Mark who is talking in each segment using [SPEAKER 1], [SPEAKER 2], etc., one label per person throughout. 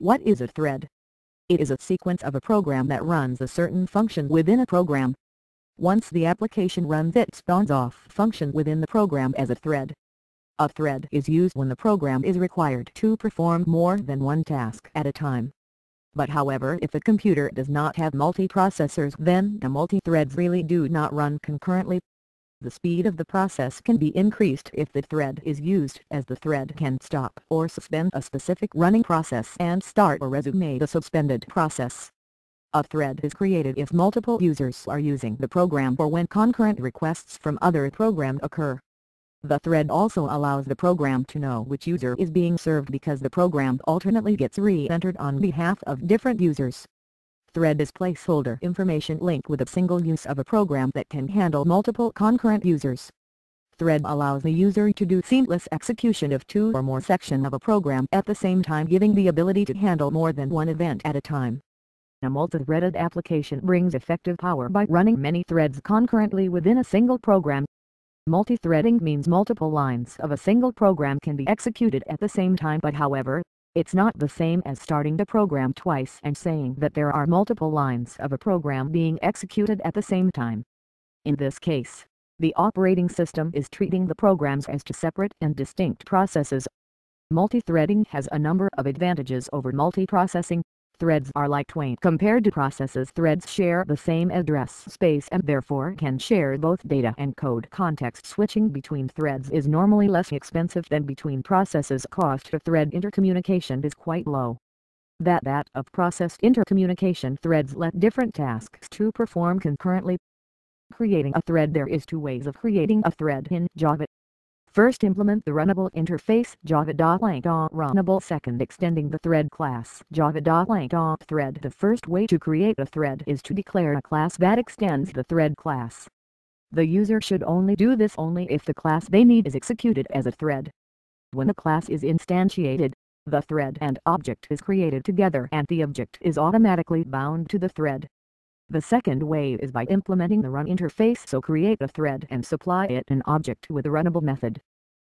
[SPEAKER 1] What is a thread? It is a sequence of a program that runs a certain function within a program. Once the application runs, it spawns off function within the program as a thread. A thread is used when the program is required to perform more than one task at a time. But however, if a computer does not have multiprocessors, then the multi-threads really do not run concurrently. The speed of the process can be increased if the thread is used, as the thread can stop or suspend a specific running process and start or resume the suspended process. A thread is created if multiple users are using the program or when concurrent requests from other programs occur. The thread also allows the program to know which user is being served because the program alternately gets re-entered on behalf of different users. Thread is placeholder information linked with a single use of a program that can handle multiple concurrent users. Thread allows the user to do seamless execution of two or more sections of a program at the same time, giving the ability to handle more than one event at a time. A multi-threaded application brings effective power by running many threads concurrently within a single program. Multi-threading means multiple lines of a single program can be executed at the same time, but however, it's not the same as starting the program twice and saying that there are multiple lines of a program being executed at the same time. In this case, the operating system is treating the programs as two separate and distinct processes. Multi-threading has a number of advantages over multiprocessing. Threads are lightweight compared to processes. Threads share the same address space and therefore can share both data and code. Context switching between threads is normally less expensive than between processes. Cost of thread intercommunication is quite low. That of process intercommunication. Threads let different tasks to perform concurrently. Creating a thread. There is two ways of creating a thread in Java. First, implement the runnable interface java.lang.runnable. Second, extending the thread class java.lang.thread. The first way to create a thread is to declare a class that extends the thread class. The user should only do this if the class they need is executed as a thread. When the class is instantiated, the thread and object is created together and the object is automatically bound to the thread. The second way is by implementing the run interface. So create a thread and supply it an object with a runnable method.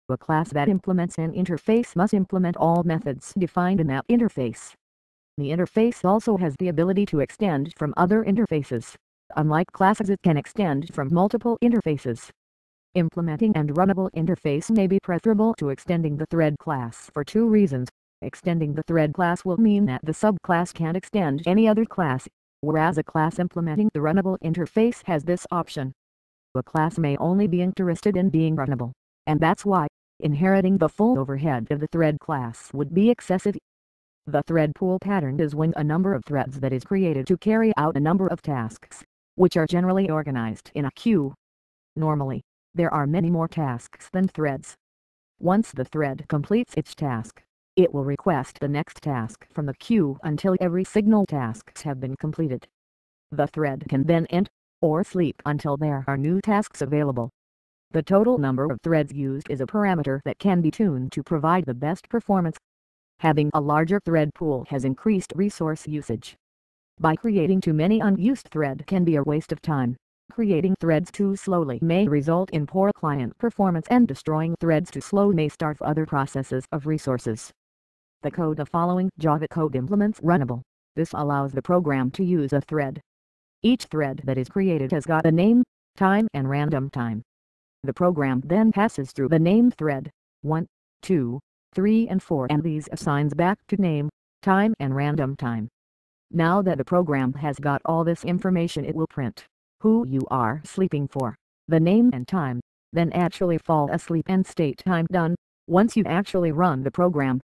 [SPEAKER 1] A class that implements an interface must implement all methods defined in that interface. The interface also has the ability to extend from other interfaces. Unlike classes, it can extend from multiple interfaces. Implementing an runnable interface may be preferable to extending the thread class for two reasons. Extending the thread class will mean that the subclass can't extend any other class, whereas a class implementing the runnable interface has this option. A class may only be interested in being runnable, and that's why inheriting the full overhead of the thread class would be excessive. The thread pool pattern is when a number of threads that is created to carry out a number of tasks, which are generally organized in a queue. Normally, there are many more tasks than threads. Once the thread completes its task, it will request the next task from the queue until every signal tasks have been completed. The thread can then end or sleep until there are new tasks available. The total number of threads used is a parameter that can be tuned to provide the best performance. Having a larger thread pool has increased resource usage. By creating too many unused threads can be a waste of time. Creating threads too slowly may result in poor client performance, and destroying threads too slow may starve other processes of resources. The code of following Java code implements runnable. This allows the program to use a thread. Each thread that is created has got a name, time and random time. The program then passes through the name thread 1, 2, 3 and 4 and these assigns back to name, time and random time. Now that the program has got all this information, it will print who you are sleeping for, the name and time, then actually fall asleep and state time done. Once you actually run the program,